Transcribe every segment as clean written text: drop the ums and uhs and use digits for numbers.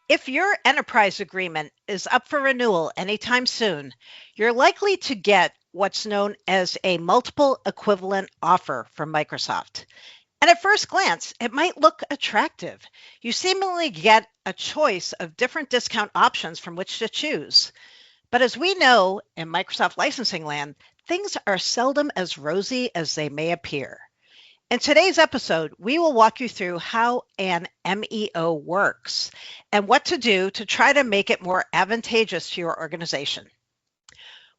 If your enterprise agreement is up for renewal anytime soon, you're likely to get what's known as a multiple equivalent offer from Microsoft. And at first glance, it might look attractive. You seemingly get a choice of different discount options from which to choose. But as we know in Microsoft licensing land, things are seldom as rosy as they may appear. In today's episode, we will walk you through how an MEO works and what to do to try to make it more advantageous to your organization.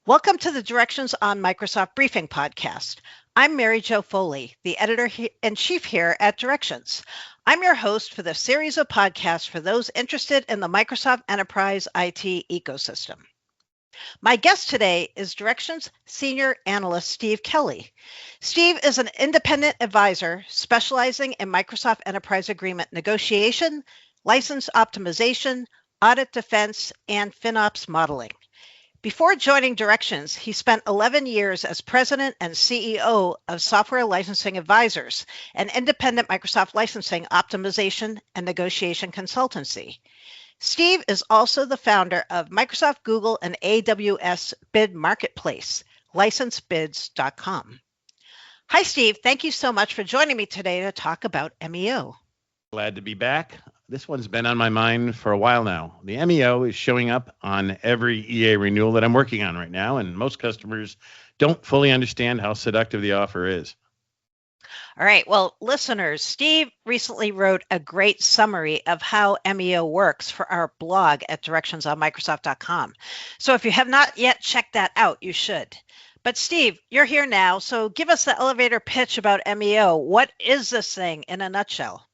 Welcome to the Directions on Microsoft Briefing podcast. I'm Mary Jo Foley, the editor-in-chief here at Directions. I'm your host for this series of podcasts for those interested in the Microsoft Enterprise IT ecosystem. My guest today is Directions Senior Analyst Steve Kelley. Steve is an independent advisor specializing in Microsoft Enterprise Agreement negotiation, license optimization, audit defense, and FinOps modeling. Before joining Directions, he spent 11 years as president and CEO of Software Licensing Advisors, an independent Microsoft licensing optimization and negotiation consultancy. Steve is also the founder of Microsoft, Google, and AWS Bid Marketplace, licensebids.com. Hi, Steve. Thank you so much for joining me today to talk about MEO. Glad to be back. This one's been on my mind for a while now. The MEO is showing up on every EA renewal that I'm working on right now, and most customers don't fully understand how seductive the offer is. All right. Well, listeners, Steve recently wrote a great summary of how MEO works for our blog at directionsonmicrosoft.com. So if you have not yet checked that out, you should. But Steve, you're here now, so give us the elevator pitch about MEO. What is this thing in a nutshell?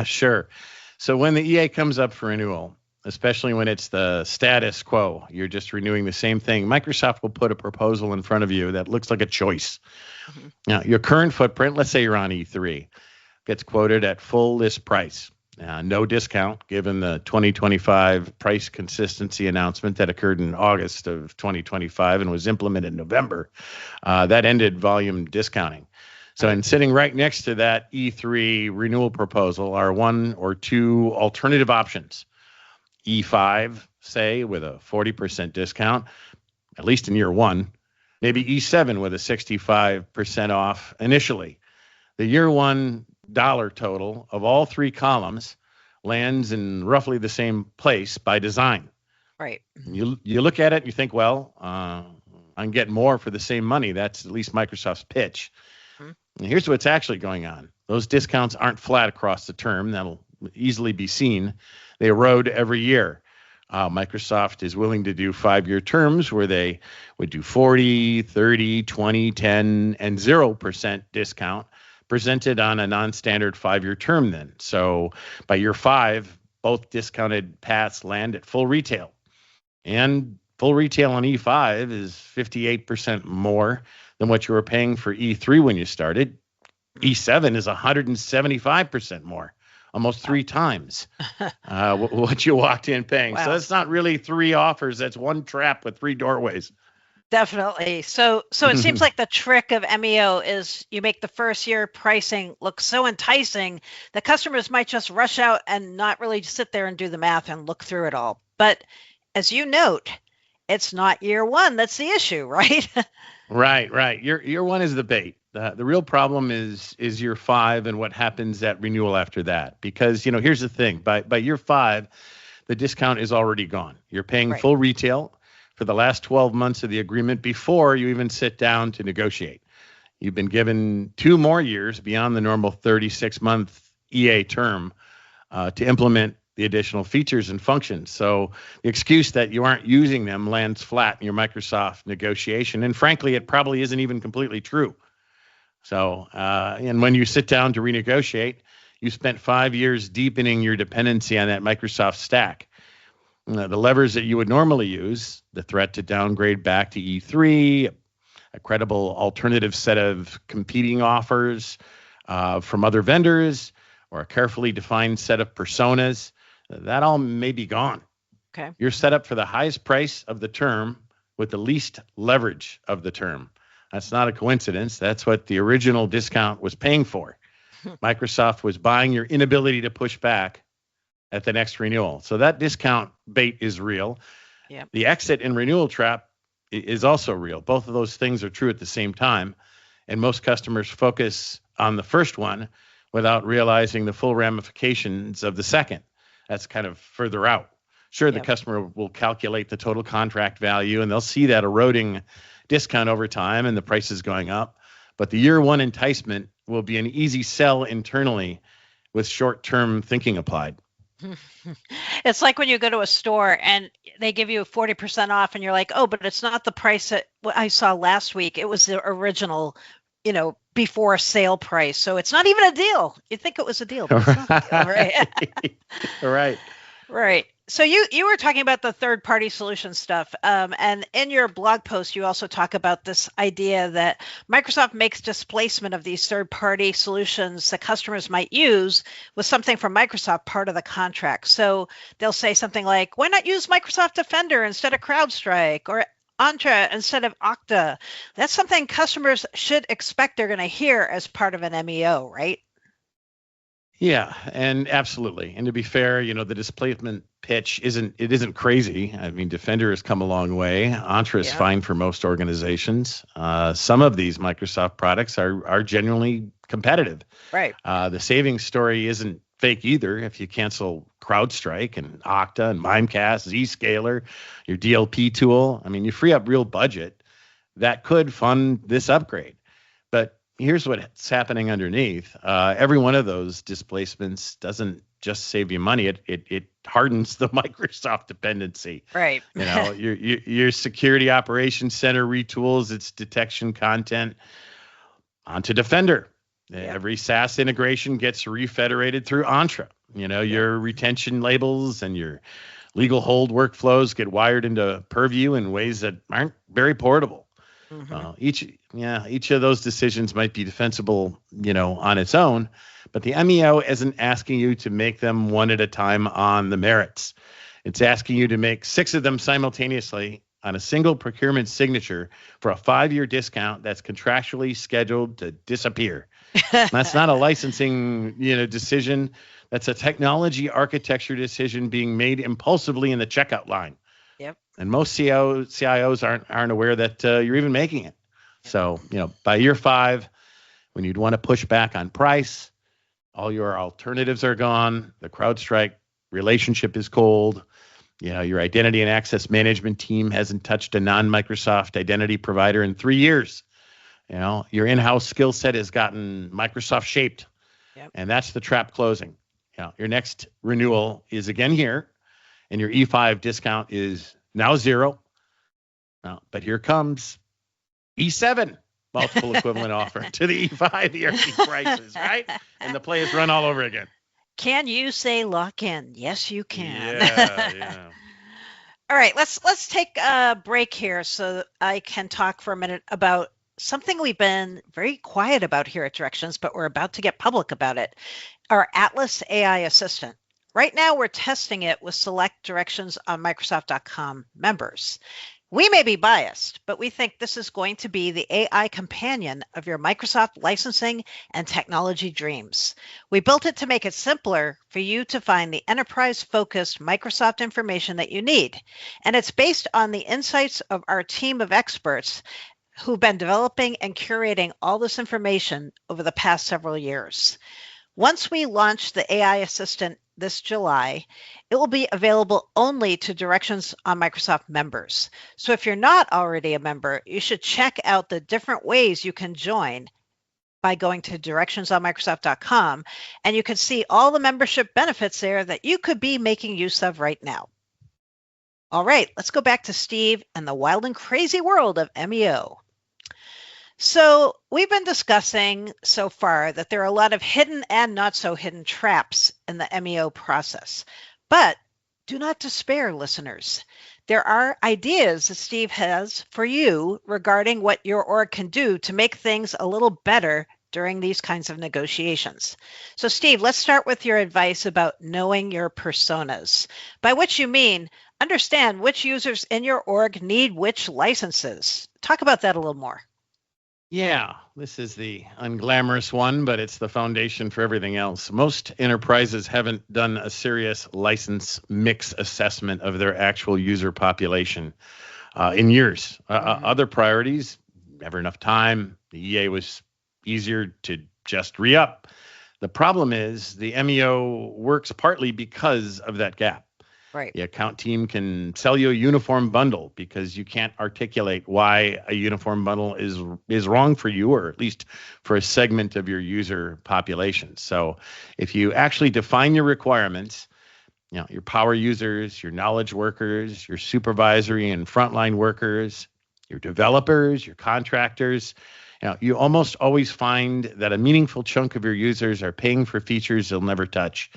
Sure. So when the EA comes up for renewal, especially when it's the status quo, you're just renewing the same thing, Microsoft will put a proposal in front of you that looks like a choice. Mm-hmm. Now, your current footprint, let's say you're on E3, gets quoted at full list price. No discount given the 2025 price consistency announcement that occurred in August of 2025 and was implemented in November. That ended volume discounting. So, and sitting right next to that E3 renewal proposal are one or two alternative options. E5, say, with a 40% discount, at least in year one. Maybe E7 with a 65% off initially. The year one dollar total of all three columns lands in roughly the same place by design. Right. You look at it and you think, well, I'm getting more for the same money. That's at least Microsoft's pitch. Mm-hmm. And here's what's actually going on. Those discounts aren't flat across the term. That'll easily be seen. They erode every year. Microsoft is willing to do 5-year terms where they would do 40, 30, 20, 10, and 0% discount presented on a non-standard 5-year term then. So by year 5, both discounted paths land at full retail. And full retail on E5 is 58% more than what you were paying for E3 when you started. E7 is 175% more. Almost 3 times what you walked in paying. Wow. So that's not really 3 offers. That's one trap with 3 doorways. Definitely. So it seems like the trick of MEO is you make the first year pricing look so enticing that customers might just rush out and not really sit there and do the math and look through it all. But as you note, it's not year one that's the issue, right? Right. Year one is the bait. The real problem is year 5 and what happens at renewal after that. Because, here's the thing. By year 5, the discount is already gone. You're paying full retail for the last 12 months of the agreement before you even sit down to negotiate. You've been given 2 more years beyond the normal 36-month EA term to implement the additional features and functions. So the excuse that you aren't using them lands flat in your Microsoft negotiation. And frankly, it probably isn't even completely true. So, and when you sit down to renegotiate, you spent 5 years deepening your dependency on that Microsoft stack. The levers that you would normally use, the threat to downgrade back to E3, a credible alternative set of competing offers from other vendors, or a carefully defined set of personas, that all may be gone. Okay. You're set up for the highest price of the term with the least leverage of the term. That's not a coincidence. That's what the original discount was paying for. Microsoft was buying your inability to push back at the next renewal. So that discount bait is real. Yeah. The exit and renewal trap is also real. Both of those things are true at the same time. And most customers focus on the first one without realizing the full ramifications of the second. That's kind of further out. Sure, the Yep. customer will calculate the total contract value and they'll see that eroding discount over time and the prices going up. But the year one enticement will be an easy sell internally with short-term thinking applied. It's like when you go to a store and they give you 40% off and you're like, oh, but it's not the price that I saw last week. It was the original, before sale price. So it's not even a deal. You'd think it was a deal, but it's not a deal, right? Right. Right. So you were talking about the third party solution stuff, and in your blog post, you also talk about this idea that Microsoft makes displacement of these third party solutions that customers might use with something from Microsoft part of the contract. So they'll say something like, "Why not use Microsoft Defender instead of CrowdStrike or Entra instead of Okta?" That's something customers should expect they're going to hear as part of an MEO, right? Yeah, and absolutely. And to be fair, the displacement pitch isn't crazy. I mean, Defender has come a long way. Entra is fine for most organizations. Some of these Microsoft products are genuinely competitive. Right. The savings story isn't fake either. If you cancel CrowdStrike and Okta and Mimecast, Zscaler, your DLP tool, I mean, you free up real budget that could fund this upgrade. But here's what's happening underneath. Every one of those displacements doesn't just save you money. It hardens the Microsoft dependency. Right. Your security operations center retools its detection content onto Defender. Yep. Every SaaS integration gets refederated through Entra. Your retention labels and your legal hold workflows get wired into Purview in ways that aren't very portable. Mm-hmm. Each of those decisions might be defensible, on its own, but the MEO isn't asking you to make them one at a time on the merits. It's asking you to make 6 of them simultaneously on a single procurement signature for a 5-year discount that's contractually scheduled to disappear. That's not a licensing, decision. That's a technology architecture decision being made impulsively in the checkout line. Yep. And most CIOs aren't aware that you're even making it. So, by year 5, when you'd want to push back on price, all your alternatives are gone. The CrowdStrike relationship is cold. Your identity and access management team hasn't touched a non-Microsoft identity provider in 3 years. Your in-house skill set has gotten Microsoft shaped. Yep. And that's the trap closing. Your next renewal is again here, and your E5 discount is now 0. But here comes E7 multiple equivalent offer to the E5 ERP prices, right? And the play is run all over again. Can you say lock in? Yes, you can. Yeah. All right, let's take a break here so that I can talk for a minute about something we've been very quiet about here at Directions, but we're about to get public about it. Our Atlas AI Assistant. Right now, we're testing it with select Directions on Microsoft.com members. We may be biased, but we think this is going to be the AI companion of your Microsoft licensing and technology dreams. We built it to make it simpler for you to find the enterprise-focused Microsoft information that you need. And it's based on the insights of our team of experts who've been developing and curating all this information over the past several years. Once we launch the AI Assistant this July, it will be available only to Directions on Microsoft members. So if you're not already a member, you should check out the different ways you can join by going to directionsonmicrosoft.com, and you can see all the membership benefits there that you could be making use of right now. All right, let's go back to Steve and the wild and crazy world of MEO. So we've been discussing so far that there are a lot of hidden and not so hidden traps in the MEO process. But do not despair, listeners. There are ideas that Steve has for you regarding what your org can do to make things a little better during these kinds of negotiations. So Steve, let's start with your advice about knowing your personas, by which you mean understand which users in your org need which licenses. Talk about that a little more. Yeah, this is the unglamorous one, but it's the foundation for everything else. Most enterprises haven't done a serious license mix assessment of their actual user population in years. Hmm. Other priorities, never enough time. The EA was easier to just re up. The problem is the MEO works partly because of that gap. Right. The account team can sell you a uniform bundle because you can't articulate why a uniform bundle is wrong for you, or at least for a segment of your user population. So if you actually define your requirements, your power users, your knowledge workers, your supervisory and frontline workers, your developers, your contractors, you almost always find that a meaningful chunk of your users are paying for features they'll never touch.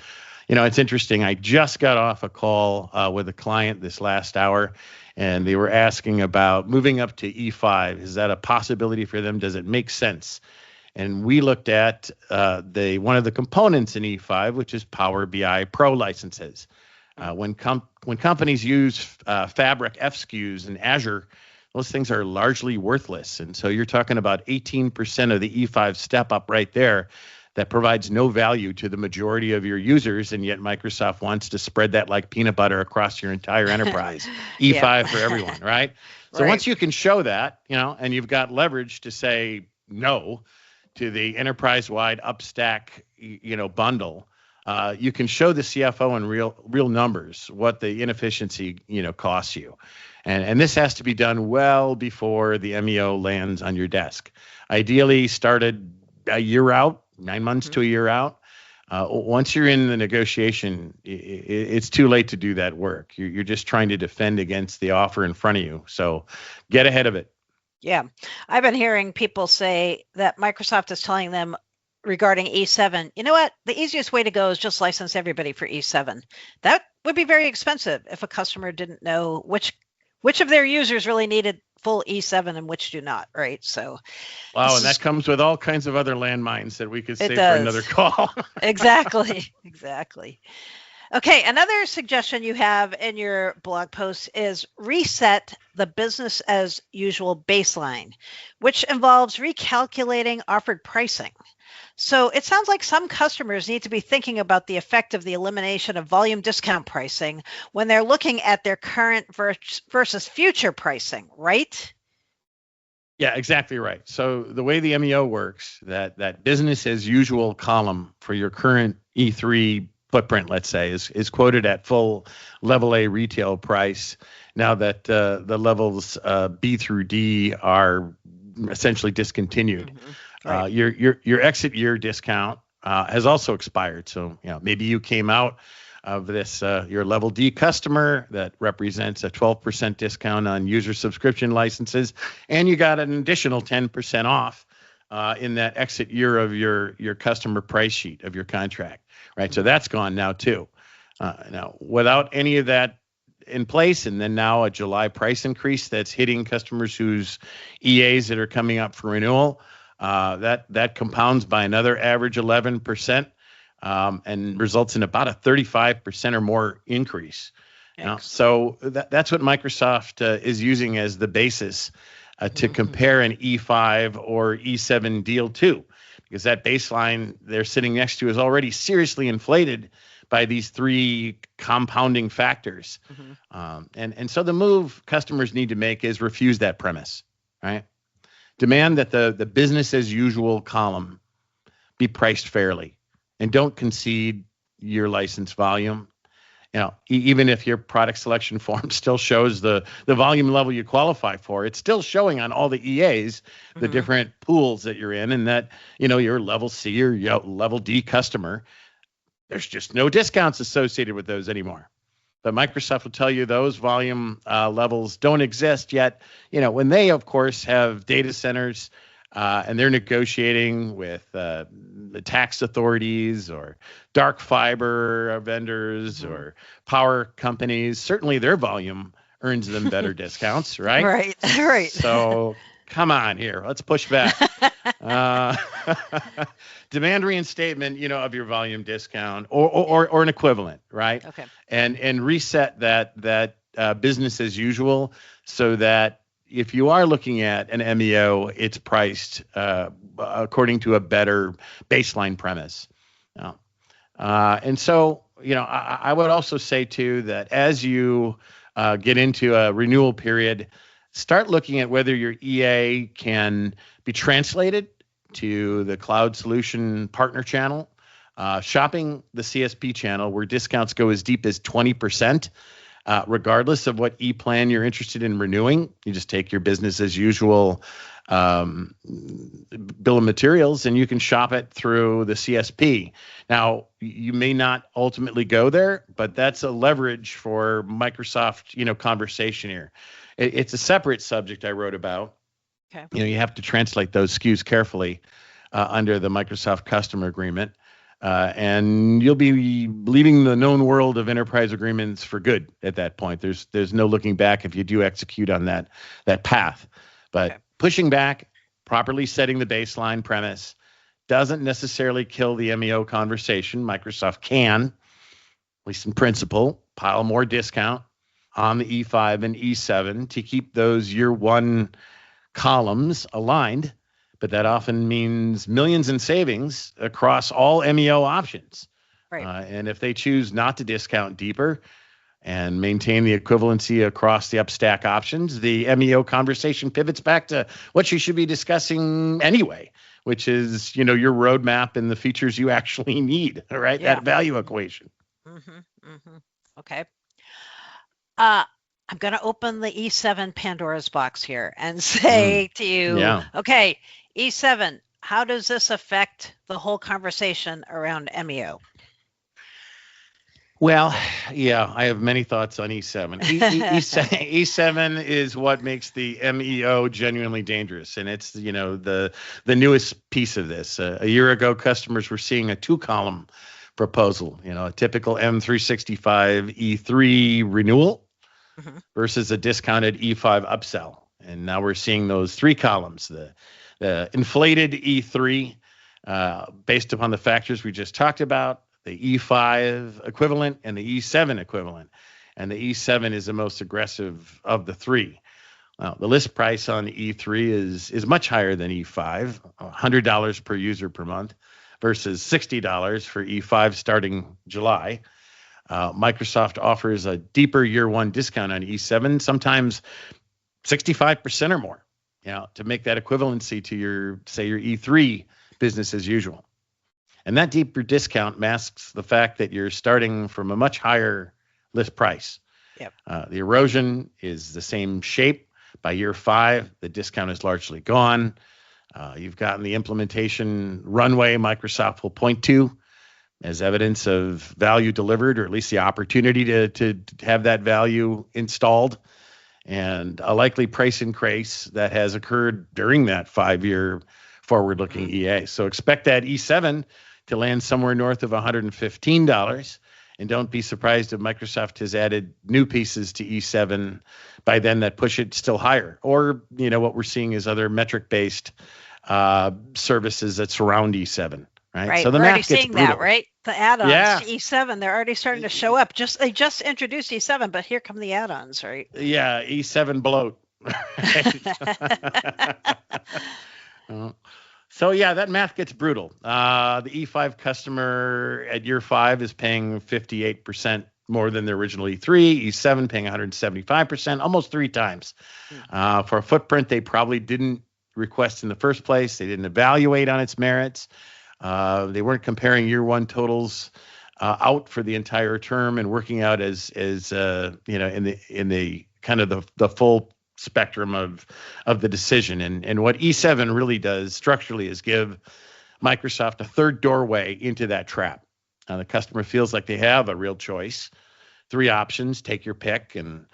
It's interesting. I just got off a call with a client this last hour, and they were asking about moving up to E5. Is that a possibility for them? Does it make sense? And we looked at one of the components in E5, which is Power BI Pro licenses. When companies use Fabric FSKUs in Azure, those things are largely worthless. And so you're talking about 18% of the E5 step up right there that provides no value to the majority of your users, and yet Microsoft wants to spread that like peanut butter across your entire enterprise. Yeah. E5 for everyone, right? So Right. once you can show that, and you've got leverage to say no to the enterprise-wide upstack, bundle, you can show the CFO in real numbers what the inefficiency, costs you. And this has to be done well before the MEO lands on your desk. Ideally started a year out, 9 months to a year out. Once you're in the negotiation, it's too late to do that work. You're just trying to defend against the offer in front of you. So get ahead of it. Yeah. I've been hearing people say that Microsoft is telling them regarding E7, you know what? The easiest way to go is just license everybody for E7. That would be very expensive if a customer didn't know which of their users really needed full E7 and which do not, right? So Wow, and that comes with all kinds of other landmines that we could save for does. another call. Exactly. Okay, another suggestion you have in your blog post is reset the business as usual baseline, which involves recalculating offered pricing. So it sounds like some customers need to be thinking about the effect of the elimination of volume discount pricing when they're looking at their current versus future pricing, right? Yeah, exactly right. So the way the MEO works, that business as usual column for your current E3 footprint, let's say, is quoted at full level A retail price. Now that the levels B through D are essentially discontinued, Right. your exit year discount has also expired. So maybe you came out of this your level D customer that represents a 12% discount on user subscription licenses, and you got an additional 10% off in that exit year of your customer price sheet of your contract, right? So that's gone now too. Now, without any of that in place, and then now a July price increase that's hitting customers whose EAs that are coming up for renewal, that compounds by another average 11%. And results in about a 35% or more increase. So that's what Microsoft is using as the basis to compare an E5 or E7 deal to, because that baseline they're sitting next to is already seriously inflated by these three compounding factors. And so the move customers need to make is refuse that premise, right? Demand that the business as usual column be priced fairly. And don't concede your license volume. Even if your product selection form still shows the volume level you qualify for, it's still showing on all the EAs, the different pools that you're in, and that, your level C or your level D customer, there's just no discounts associated with those anymore. But Microsoft will tell you those volume levels don't exist yet. When they, of course, have data centers and they're negotiating with the tax authorities or dark fiber vendors or power companies. Certainly their volume earns them better discounts, right? Right. So come on here. Let's push back. Demand reinstatement, of your volume discount or an equivalent, right? Okay. And reset that business as usual so that if you are looking at an MEO, it's priced according to a better baseline premise. Now, and so, I would also say too that as you get into a renewal period, start looking at whether your EA can be translated to the cloud solution partner channel, shopping the CSP channel where discounts go as deep as 20%. Regardless of what e-plan you're interested in renewing, you just take your business as usual bill of materials and you can shop it through the CSP. Now, you may not ultimately go there, but that's a leverage for Microsoft, conversation here. It's a separate subject I wrote about. Okay. You have to translate those SKUs carefully under the Microsoft customer agreement. And you'll be leaving the known world of enterprise agreements for good at that point. There's no looking back if you do execute on that path. But pushing back, properly setting the baseline premise doesn't necessarily kill the MEO conversation. Microsoft can, at least in principle, pile more discount on the E5 and E7 to keep those year one columns aligned. But that often means millions in savings across all MEO options. Right. And if they choose not to discount deeper and maintain the equivalency across the upstack options, the MEO conversation pivots back to what you should be discussing anyway, which is, your roadmap and the features you actually need, right? Yeah. That value equation. Okay. I'm going to open the E7 Pandora's box here and say to you, okay, E7, how does this affect the whole conversation around MEO? Well, yeah, I have many thoughts on E7. E7 is what makes the MEO genuinely dangerous, and it's the newest piece of this. A year ago, customers were seeing a 2-column proposal, a typical M365 E3 renewal versus a discounted E5 upsell, and now we're seeing those 3 columns. The inflated E3, based upon the factors we just talked about, the E5 equivalent and the E7 equivalent. And the E7 is the most aggressive of the 3. The list price on E3 is much higher than E5, $100 per user per month versus $60 for E5 starting July. Microsoft offers a deeper year one discount on E7, sometimes 65% or more, to make that equivalency to your E3 business as usual. And that deeper discount masks the fact that you're starting from a much higher list price. Yep. The erosion is the same shape. By year 5, the discount is largely gone. You've gotten the implementation runway Microsoft will point to as evidence of value delivered, or at least the opportunity to have that value installed, and a likely price increase that has occurred during that 5-year forward-looking EA. So expect that E7 to land somewhere north of $115, and don't be surprised if Microsoft has added new pieces to E7 by then that push it still higher. Or, what we're seeing is other metric-based services that surround E7. Right. So the we're math already gets seeing brutal. that, right? The add-ons to E7, they're already starting to show up. They just introduced E7, but here come the add-ons, right? Yeah, E7 bloat. So yeah, that math gets brutal. The E5 customer at year 5 is paying 58% more than the original E3. E7 paying 175%, almost 3 times. For a footprint they probably didn't request in the first place. They didn't evaluate on its merits. They weren't comparing year one totals out for the entire term and working out as in the kind of the full spectrum of the decision. And what E7 really does structurally is give Microsoft a third doorway into that trap. The customer feels like they have a real choice. 3 options, take your pick, and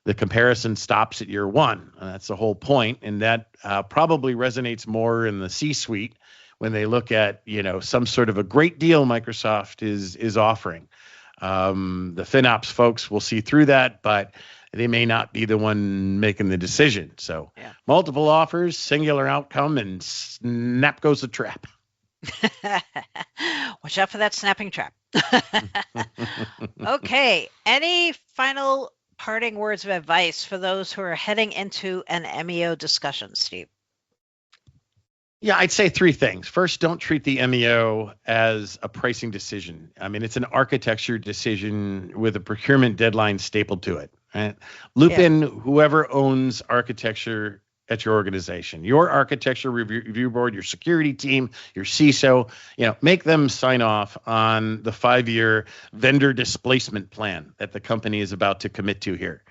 the comparison stops at year 1. That's the whole point, and that probably resonates more in the C-suite when they look at some sort of a great deal Microsoft is offering. The FinOps folks will see through that, but they may not be the one making the decision. So multiple offers, singular outcome, and snap goes the trap. Watch out for that snapping trap. Okay. Any final parting words of advice for those who are heading into an MEO discussion, Steve? Yeah, I'd say three things. First, don't treat the MEO as a pricing decision. I mean, it's an architecture decision with a procurement deadline stapled to it. Right? Loop in whoever owns architecture at your organization, your architecture review board, your security team, your CISO. Make them sign off on the 5-year vendor displacement plan that the company is about to commit to here.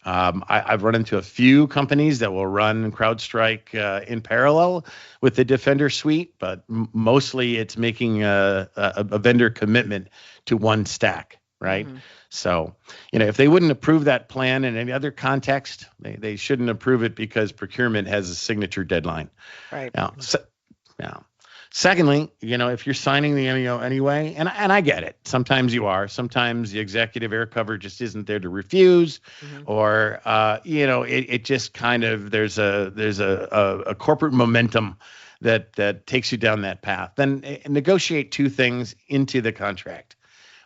I've run into a few companies that will run CrowdStrike in parallel with the Defender suite, but mostly it's making a vendor commitment to one stack, right? Mm-hmm. So, if they wouldn't approve that plan in any other context, they shouldn't approve it because procurement has a signature deadline. Right. Secondly, if you're signing the MEO anyway, and I get it, sometimes you are, sometimes the executive air cover just isn't there to refuse, mm-hmm. or it just kind of there's a corporate momentum that takes you down that path. Then negotiate two things into the contract.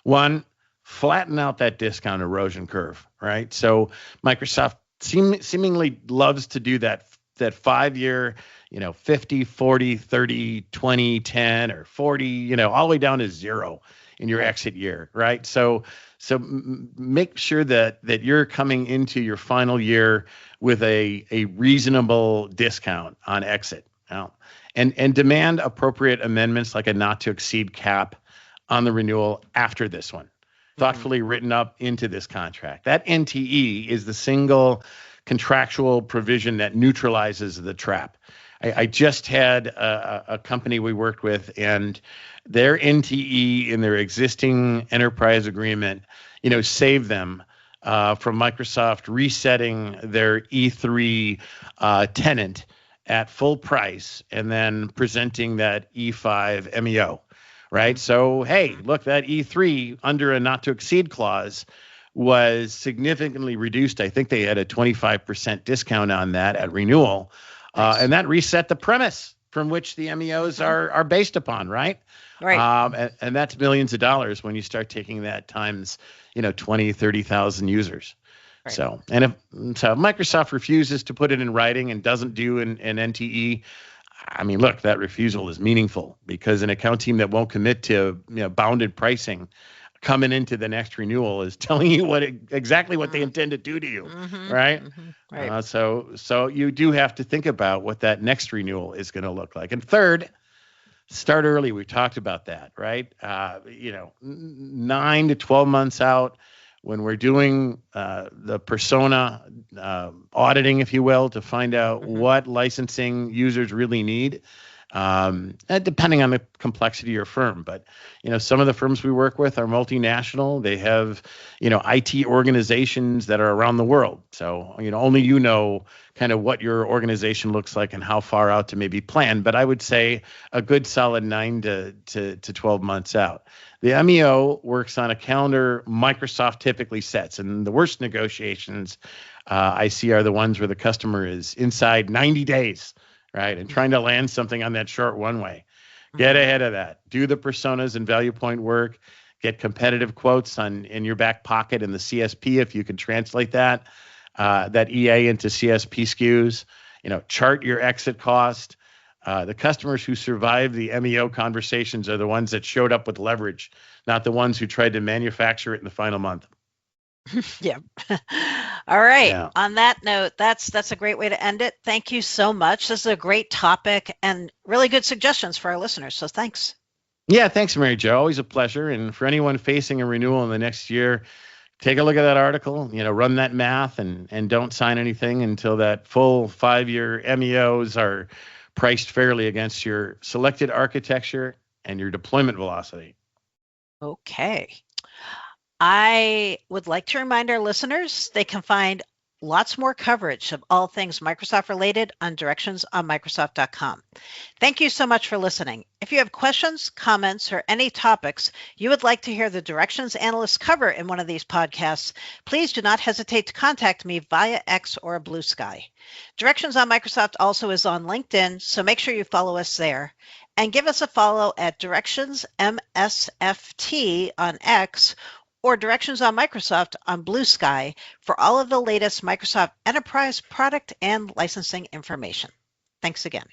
One, flatten out that discount erosion curve, right? So Microsoft seemingly loves to do that 5-year. 50, 40, 30, 20, 10, or 40, all the way down to 0 in your exit year, right? So make sure that you're coming into your final year with a reasonable discount on exit. And demand appropriate amendments like a not to exceed cap on the renewal after this one, thoughtfully written up into this contract. That NTE is the single contractual provision that neutralizes the trap. I just had a company we worked with, and their NTE in their existing enterprise agreement, saved them from Microsoft resetting their E3 tenant at full price and then presenting that E5 MEO, right? So, hey, look, that E3 under a not to exceed clause was significantly reduced. I think they had a 25% discount on that at renewal. And that reset the premise from which the MEOs are based upon, right? Right. And that's millions of dollars when you start taking that times, 20, 30,000 users. Right. So if Microsoft refuses to put it in writing and doesn't do an NTE, I mean, look, that refusal is meaningful because an account team that won't commit to bounded pricing coming into the next renewal is telling you exactly what they intend to do to you, right? Mm-hmm. Right. So you do have to think about what that next renewal is going to look like. And third, start early. We talked about that, right? 9 to 12 months out, when we're doing the persona auditing, if you will, to find out what licensing users really need. Depending on the complexity of your firm, but some of the firms we work with are multinational. They have IT organizations that are around the world. So only kind of what your organization looks like and how far out to maybe plan. But I would say a good solid 9 to 12 months out. The MEO works on a calendar Microsoft typically sets, and the worst negotiations I see are the ones where the customer is inside 90 days. Right. And trying to land something on that short one way. Get ahead of that. Do the personas and value point work. Get competitive quotes in your back pocket in the CSP if you can translate that EA into CSP SKUs. Chart your exit cost. The customers who survive the MEO conversations are the ones that showed up with leverage, not the ones who tried to manufacture it in the final month. Yeah. All right. Yeah. On that note, that's a great way to end it. Thank you so much. This is a great topic and really good suggestions for our listeners. So thanks. Yeah, thanks, Mary Jo. Always a pleasure. And for anyone facing a renewal in the next year, take a look at that article, run that math and don't sign anything until that full 5-year MEOs are priced fairly against your selected architecture and your deployment velocity. Okay. I would like to remind our listeners they can find lots more coverage of all things Microsoft related on directions on Microsoft.com. Thank you so much for listening. If you have questions, comments, or any topics you would like to hear the directions analysts cover in one of these podcasts, please do not hesitate to contact me via X or Blue Sky. Directions on Microsoft also is on LinkedIn, so make sure you follow us there. And give us a follow at Directions MSFT on X, or directions on Microsoft on Blue Sky for all of the latest Microsoft Enterprise product and licensing information. Thanks again.